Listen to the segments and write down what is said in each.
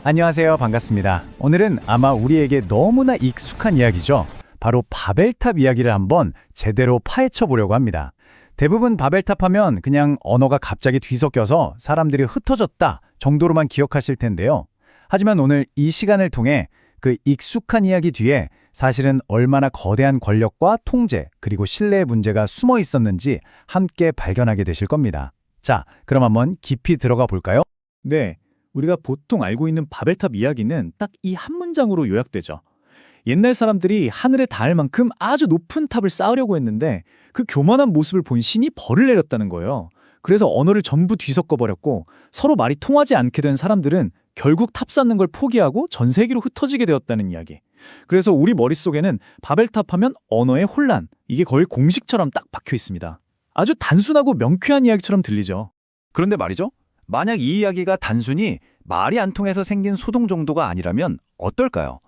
안녕하세요. 반갑습니다. 오늘은 아마 우리에게 너무나 익숙한 이야기죠. 바로 바벨탑 이야기를 한번 제대로 파헤쳐 보려고 합니다. 대부분 바벨탑 하면 그냥 언어가 갑자기 뒤섞여서 사람들이 흩어졌다 정도로만 기억하실 텐데요. 하지만 오늘 이 시간을 통해 그 익숙한 이야기 뒤에 사실은 얼마나 거대한 권력과 통제 그리고 신뢰의 문제가 숨어 있었는지 함께 발견하게 되실 겁니다. 자, 그럼 한번 깊이 들어가 볼까요? 네, 우리가 보통 알고 있는 바벨탑 이야기는 딱 이 한 문장으로 요약되죠. 옛날 사람들이 하늘에 닿을 만큼 아주 높은 탑을 쌓으려고 했는데 그 교만한 모습을 본 신이 벌을 내렸다는 거예요. 그래서 언어를 전부 뒤섞어버렸고 서로 말이 통하지 않게 된 사람들은 결국 탑 쌓는 걸 포기하고 전 세계로 흩어지게 되었다는 이야기. 그래서 우리 머릿속에는 바벨탑 하면 언어의 혼란, 이게 거의 공식처럼 딱 박혀 있습니다. 아주 단순하고 명쾌한 이야기처럼 들리죠. 그런데 말이죠. 만약 이 이야기가 단순히 말이 안 통해서 생긴 소동 정도가 아니라면 어떨까요?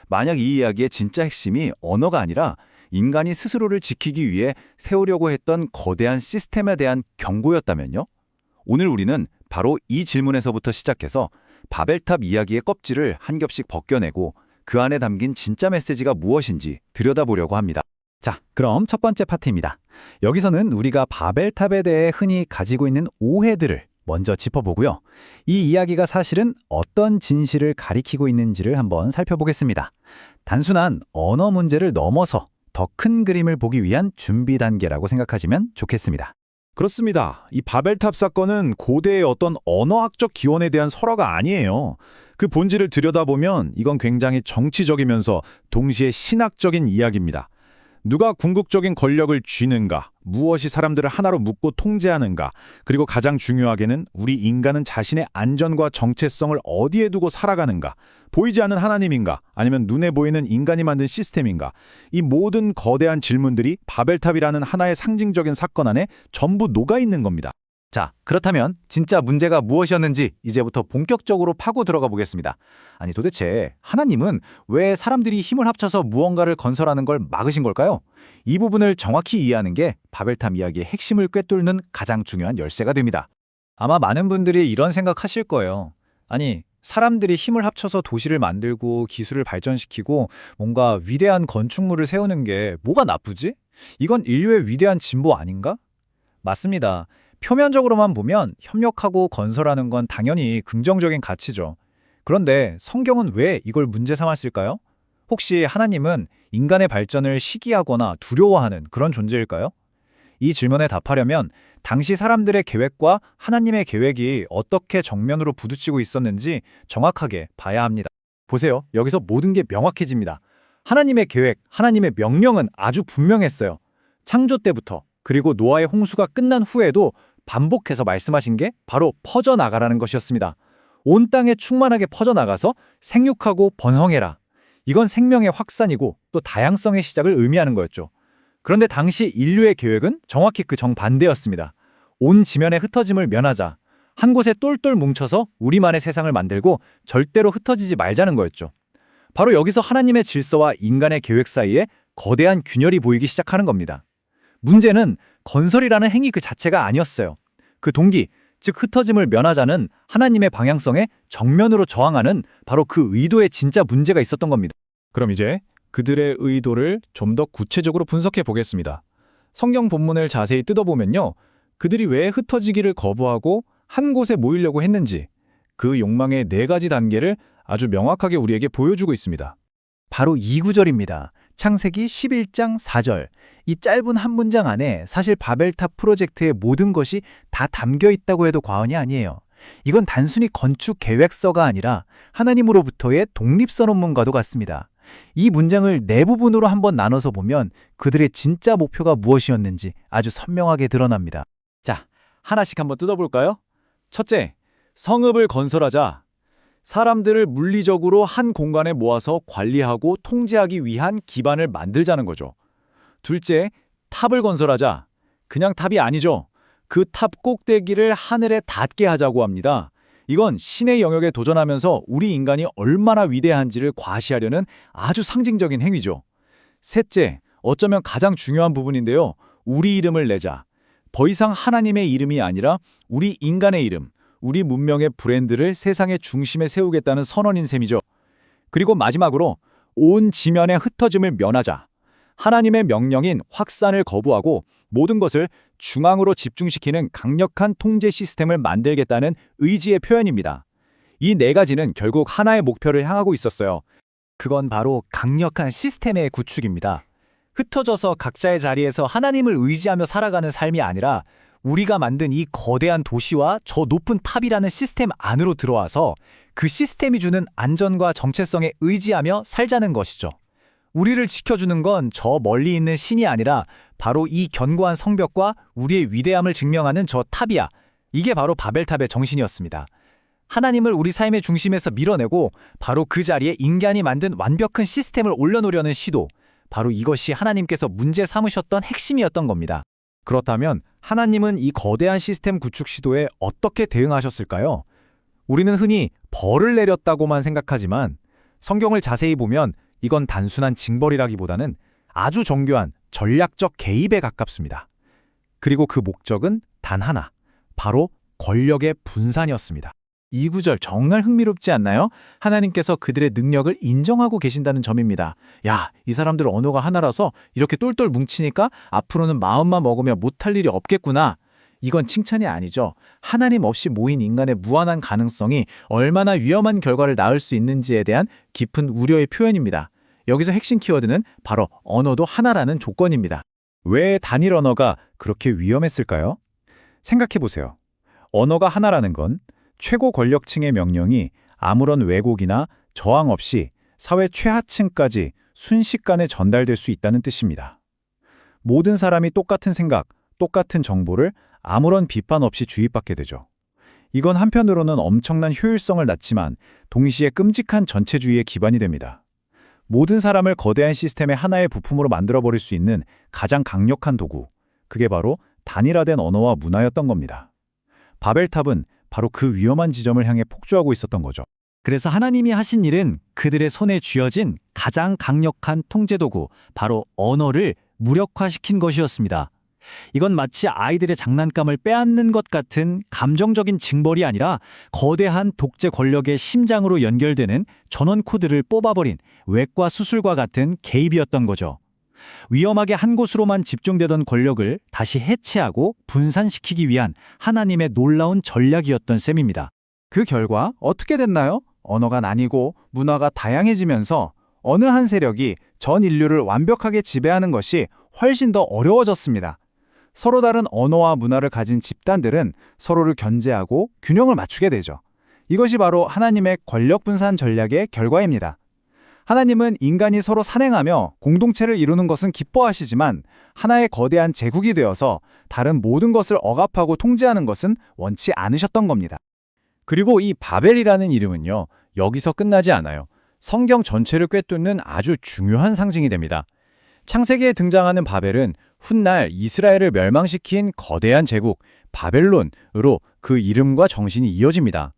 만약 이 이야기의 진짜 핵심이 언어가 아니라 인간이 스스로를 지키기 위해 세우려고 했던 거대한 시스템에 대한 경고였다면요? 오늘 우리는 바로 이 질문에서부터 시작해서 바벨탑 이야기의 껍질을 한 겹씩 벗겨내고 그 안에 담긴 진짜 메시지가 무엇인지 들여다보려고 합니다. 자, 그럼 첫 번째 파트입니다. 여기서는 우리가 바벨탑에 대해 흔히 가지고 있는 오해들을 먼저 짚어보고요. 이 이야기가 사실은 어떤 진실을 가리키고 있는지를 한번 살펴보겠습니다. 단순한 언어 문제를 넘어서 더 큰 그림을 보기 위한 준비 단계라고 생각하시면 좋겠습니다. 그렇습니다. 이 바벨탑 사건은 고대의 어떤 언어학적 기원에 대한 설화가 아니에요. 그 본질을 들여다보면 이건 굉장히 정치적이면서 동시에 신학적인 이야기입니다. 누가 궁극적인 권력을 쥐는가, 무엇이 사람들을 하나로 묶고 통제하는가, 그리고 가장 중요하게는 우리 인간은 자신의 안전과 정체성을 어디에 두고 살아가는가, 보이지 않는 하나님인가, 아니면 눈에 보이는 인간이 만든 시스템인가, 이 모든 거대한 질문들이 바벨탑이라는 하나의 상징적인 사건 안에 전부 녹아있는 겁니다. 자, 그렇다면 진짜 문제가 무엇이었는지 이제부터 본격적으로 파고 들어가 보겠습니다. 아니, 도대체 하나님은 왜 사람들이 힘을 합쳐서 무언가를 건설하는 걸 막으신 걸까요? 이 부분을 정확히 이해하는 게 바벨탑 이야기의 핵심을 꿰뚫는 가장 중요한 열쇠가 됩니다. 아마 많은 분들이 이런 생각하실 거예요. 아니, 사람들이 힘을 합쳐서 도시를 만들고 기술을 발전시키고 뭔가 위대한 건축물을 세우는 게 뭐가 나쁘지? 이건 인류의 위대한 진보 아닌가? 맞습니다. 표면적으로만 보면 협력하고 건설하는 건 당연히 긍정적인 가치죠. 그런데 성경은 왜 이걸 문제 삼았을까요? 혹시 하나님은 인간의 발전을 시기하거나 두려워하는 그런 존재일까요? 이 질문에 답하려면 당시 사람들의 계획과 하나님의 계획이 어떻게 정면으로 부딪히고 있었는지 정확하게 봐야 합니다. 보세요. 여기서 모든 게 명확해집니다. 하나님의 계획, 하나님의 명령은 아주 분명했어요. 창조 때부터. 그리고 노아의 홍수가 끝난 후에도 반복해서 말씀하신 게 바로 퍼져나가라는 것이었습니다. 온 땅에 충만하게 퍼져나가서 생육하고 번성해라. 이건 생명의 확산이고 또 다양성의 시작을 의미하는 거였죠. 그런데 당시 인류의 계획은 정확히 그 정반대였습니다. 온 지면의 흩어짐을 면하자. 한 곳에 똘똘 뭉쳐서 우리만의 세상을 만들고 절대로 흩어지지 말자는 거였죠. 바로 여기서 하나님의 질서와 인간의 계획 사이에 거대한 균열이 보이기 시작하는 겁니다. 문제는 건설이라는 행위 그 자체가 아니었어요. 그 동기, 즉 흩어짐을 면하자는 하나님의 방향성에 정면으로 저항하는 바로 그 의도에 진짜 문제가 있었던 겁니다. 그럼 이제 그들의 의도를 좀 더 구체적으로 분석해 보겠습니다. 성경 본문을 자세히 뜯어보면요. 그들이 왜 흩어지기를 거부하고 한 곳에 모이려고 했는지 그 욕망의 4가지 단계를 아주 명확하게 우리에게 보여주고 있습니다. 바로 이 구절입니다. 창세기 11장 4절. 이 짧은 한 문장 안에 사실 바벨탑 프로젝트의 모든 것이 다 담겨 있다고 해도 과언이 아니에요. 이건 단순히 건축 계획서가 아니라 하나님으로부터의 독립선언문과도 같습니다. 이 문장을 네 부분으로 한번 나눠서 보면 그들의 진짜 목표가 무엇이었는지 아주 선명하게 드러납니다. 자, 하나씩 한번 뜯어볼까요? 첫째, 성읍을 건설하자. 사람들을 물리적으로 한 공간에 모아서 관리하고 통제하기 위한 기반을 만들자는 거죠. 둘째, 탑을 건설하자. 그냥 탑이 아니죠. 그 탑 꼭대기를 하늘에 닿게 하자고 합니다. 이건 신의 영역에 도전하면서 우리 인간이 얼마나 위대한지를 과시하려는 아주 상징적인 행위죠. 셋째, 어쩌면 가장 중요한 부분인데요. 우리 이름을 내자. 더 이상 하나님의 이름이 아니라 우리 인간의 이름, 우리 문명의 브랜드를 세상의 중심에 세우겠다는 선언인 셈이죠. 그리고 마지막으로 온 지면의 흩어짐을 면하자. 하나님의 명령인 확산을 거부하고 모든 것을 중앙으로 집중시키는 강력한 통제 시스템을 만들겠다는 의지의 표현입니다. 이 네 가지는 결국 하나의 목표를 향하고 있었어요. 그건 바로 강력한 시스템의 구축입니다. 흩어져서 각자의 자리에서 하나님을 의지하며 살아가는 삶이 아니라 우리가 만든 이 거대한 도시와 저 높은 탑이라는 시스템 안으로 들어와서 그 시스템이 주는 안전과 정체성에 의지하며 살자는 것이죠. 우리를 지켜주는 건 저 멀리 있는 신이 아니라 바로 이 견고한 성벽과 우리의 위대함을 증명하는 저 탑이야. 이게 바로 바벨탑의 정신이었습니다. 하나님을 우리 삶의 중심에서 밀어내고 바로 그 자리에 인간이 만든 완벽한 시스템을 올려놓으려는 시도. 바로 이것이 하나님께서 문제 삼으셨던 핵심이었던 겁니다. 그렇다면 하나님은 이 거대한 시스템 구축 시도에 어떻게 대응하셨을까요? 우리는 흔히 벌을 내렸다고만 생각하지만 성경을 자세히 보면 이건 단순한 징벌이라기보다는 아주 정교한 전략적 개입에 가깝습니다. 그리고 그 목적은 단 하나, 바로 권력의 분산이었습니다. 이 구절 정말 흥미롭지 않나요? 하나님께서 그들의 능력을 인정하고 계신다는 점입니다. 야, 이 사람들 언어가 하나라서 이렇게 똘똘 뭉치니까 앞으로는 마음만 먹으면 못할 일이 없겠구나. 이건 칭찬이 아니죠. 하나님 없이 모인 인간의 무한한 가능성이 얼마나 위험한 결과를 낳을 수 있는지에 대한 깊은 우려의 표현입니다. 여기서 핵심 키워드는 바로 언어도 하나라는 조건입니다. 왜 단일 언어가 그렇게 위험했을까요? 생각해보세요. 언어가 하나라는 건 최고 권력층의 명령이 아무런 왜곡이나 저항 없이 사회 최하층까지 순식간에 전달될 수 있다는 뜻입니다. 모든 사람이 똑같은 생각, 똑같은 정보를 아무런 비판 없이 주입받게 되죠. 이건 한편으로는 엄청난 효율성을 낳지만 동시에 끔찍한 전체주의의 기반이 됩니다. 모든 사람을 거대한 시스템의 하나의 부품으로 만들어버릴 수 있는 가장 강력한 도구, 그게 바로 단일화된 언어와 문화였던 겁니다. 바벨탑은 바로 그 위험한 지점을 향해 폭주하고 있었던 거죠. 그래서 하나님이 하신 일은 그들의 손에 쥐어진 가장 강력한 통제도구, 바로 언어를 무력화시킨 것이었습니다. 이건 마치 아이들의 장난감을 빼앗는 것 같은 감정적인 징벌이 아니라 거대한 독재 권력의 심장으로 연결되는 전원 코드를 뽑아버린 외과 수술과 같은 개입이었던 거죠. 위험하게 한 곳으로만 집중되던 권력을 다시 해체하고 분산시키기 위한 하나님의 놀라운 전략이었던 셈입니다. 그 결과 어떻게 됐나요? 언어가 나뉘고 문화가 다양해지면서 어느 한 세력이 전 인류를 완벽하게 지배하는 것이 훨씬 더 어려워졌습니다. 서로 다른 언어와 문화를 가진 집단들은 서로를 견제하고 균형을 맞추게 되죠. 이것이 바로 하나님의 권력 분산 전략의 결과입니다. 하나님은 인간이 서로 산행하며 공동체를 이루는 것은 기뻐하시지만 하나의 거대한 제국이 되어서 다른 모든 것을 억압하고 통제하는 것은 원치 않으셨던 겁니다. 그리고 이 바벨이라는 이름은요, 여기서 끝나지 않아요. 성경 전체를 꿰뚫는 아주 중요한 상징이 됩니다. 창세기에 등장하는 바벨은 훗날 이스라엘을 멸망시킨 거대한 제국 바벨론으로 그 이름과 정신이 이어집니다.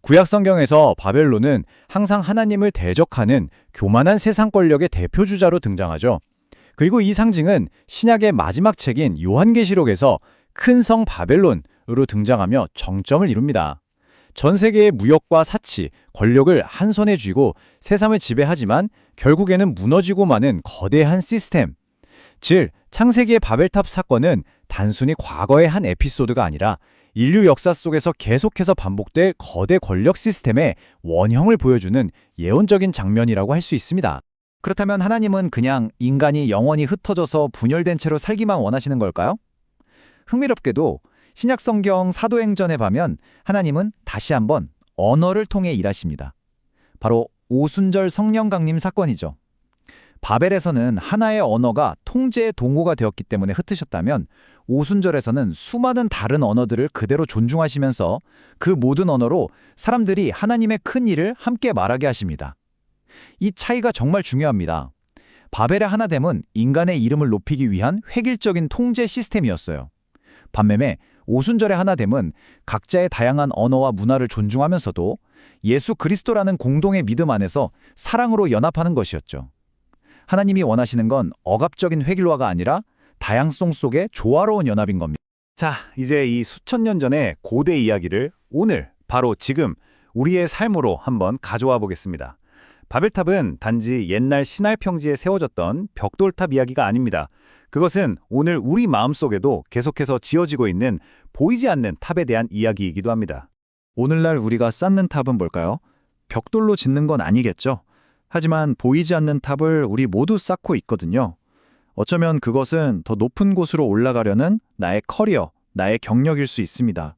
구약 성경에서 바벨론은 항상 하나님을 대적하는 교만한 세상 권력의 대표주자로 등장하죠. 그리고 이 상징은 신약의 마지막 책인 요한계시록에서 큰 성 바벨론으로 등장하며 정점을 이룹니다. 전 세계의 무역과 사치, 권력을 한 손에 쥐고 세상을 지배하지만 결국에는 무너지고 마는 거대한 시스템. 즉, 창세기의 바벨탑 사건은 단순히 과거의 한 에피소드가 아니라 인류 역사 속에서 계속해서 반복될 거대 권력 시스템의 원형을 보여주는 예언적인 장면이라고 할 수 있습니다. 그렇다면 하나님은 그냥 인간이 영원히 흩어져서 분열된 채로 살기만 원하시는 걸까요? 흥미롭게도 신약 성경 사도행전에 보면 하나님은 다시 한번 언어를 통해 일하십니다. 바로 오순절 성령 강림 사건이죠. 바벨에서는 하나의 언어가 통제의 동호가 되었기 때문에 흩으셨다면 오순절에서는 수많은 다른 언어들을 그대로 존중하시면서 그 모든 언어로 사람들이 하나님의 큰 일을 함께 말하게 하십니다. 이 차이가 정말 중요합니다. 바벨의 하나됨은 인간의 이름을 높이기 위한 획일적인 통제 시스템이었어요. 반면에 오순절의 하나됨은 각자의 다양한 언어와 문화를 존중하면서도 예수 그리스도라는 공동의 믿음 안에서 사랑으로 연합하는 것이었죠. 하나님이 원하시는 건 억압적인 획일화가 아니라 다양성 속의 조화로운 연합인 겁니다. 자, 이제 이 수천 년 전의 고대 이야기를 오늘, 바로 지금 우리의 삶으로 한번 가져와 보겠습니다. 바벨탑은 단지 옛날 신할 평지에 세워졌던 벽돌탑 이야기가 아닙니다. 그것은 오늘 우리 마음속에도 계속해서 지어지고 있는 보이지 않는 탑에 대한 이야기이기도 합니다. 오늘날 우리가 쌓는 탑은 뭘까요? 벽돌로 짓는 건 아니겠죠? 하지만 보이지 않는 탑을 우리 모두 쌓고 있거든요. 어쩌면 그것은 더 높은 곳으로 올라가려는 나의 커리어, 나의 경력일 수 있습니다.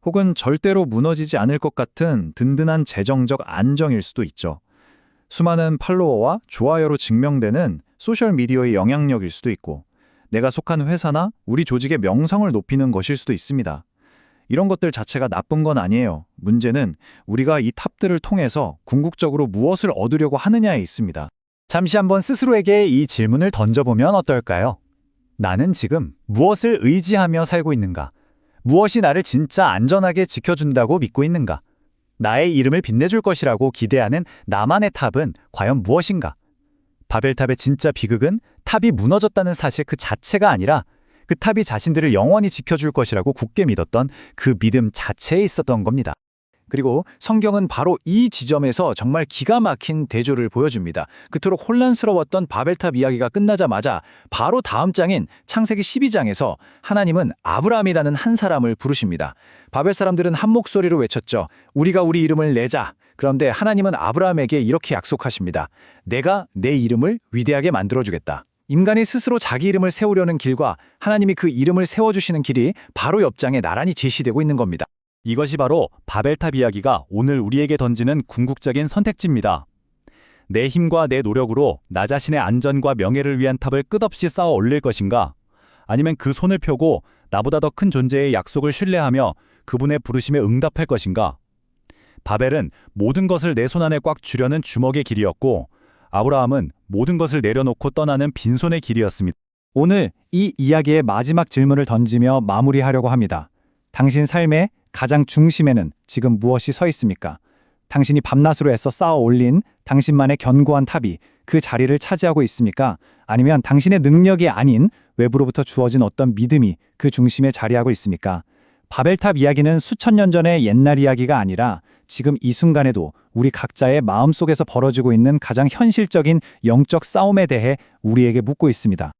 혹은 절대로 무너지지 않을 것 같은 든든한 재정적 안정일 수도 있죠. 수많은 팔로워와 좋아요로 증명되는 소셜미디어의 영향력일 수도 있고, 내가 속한 회사나 우리 조직의 명성을 높이는 것일 수도 있습니다. 이런 것들 자체가 나쁜 건 아니에요. 문제는 우리가 이 탑들을 통해서 궁극적으로 무엇을 얻으려고 하느냐에 있습니다. 잠시 한번 스스로에게 이 질문을 던져보면 어떨까요? 나는 지금 무엇을 의지하며 살고 있는가? 무엇이 나를 진짜 안전하게 지켜준다고 믿고 있는가? 나의 이름을 빛내줄 것이라고 기대하는 나만의 탑은 과연 무엇인가? 바벨탑의 진짜 비극은 탑이 무너졌다는 사실 그 자체가 아니라 그 탑이 자신들을 영원히 지켜줄 것이라고 굳게 믿었던 그 믿음 자체에 있었던 겁니다. 그리고 성경은 바로 이 지점에서 정말 기가 막힌 대조를 보여줍니다. 그토록 혼란스러웠던 바벨탑 이야기가 끝나자마자 바로 다음 장인 창세기 12장에서 하나님은 아브라함이라는 한 사람을 부르십니다. 바벨 사람들은 한 목소리로 외쳤죠. 우리가 우리 이름을 내자. 그런데 하나님은 아브라함에게 이렇게 약속하십니다. 내가 내 이름을 위대하게 만들어주겠다. 인간이 스스로 자기 이름을 세우려는 길과 하나님이 그 이름을 세워주시는 길이 바로 옆장에 나란히 제시되고 있는 겁니다. 이것이 바로 바벨탑 이야기가 오늘 우리에게 던지는 궁극적인 선택지입니다. 내 힘과 내 노력으로 나 자신의 안전과 명예를 위한 탑을 끝없이 쌓아 올릴 것인가? 아니면 그 손을 펴고 나보다 더 큰 존재의 약속을 신뢰하며 그분의 부르심에 응답할 것인가? 바벨은 모든 것을 내 손 안에 꽉 쥐려는 주먹의 길이었고, 아브라함은 모든 것을 내려놓고 떠나는 빈손의 길이었습니다. 오늘 이 이야기의 마지막 질문을 던지며 마무리하려고 합니다. 당신 삶의 가장 중심에는 지금 무엇이 서 있습니까? 당신이 밤낮으로 애써 쌓아 올린 당신만의 견고한 탑이 그 자리를 차지하고 있습니까? 아니면 당신의 능력이 아닌 외부로부터 주어진 어떤 믿음이 그 중심에 자리하고 있습니까? 바벨탑 이야기는 수천 년 전의 옛날 이야기가 아니라 지금 이 순간에도 우리 각자의 마음속에서 벌어지고 있는 가장 현실적인 영적 싸움에 대해 우리에게 묻고 있습니다.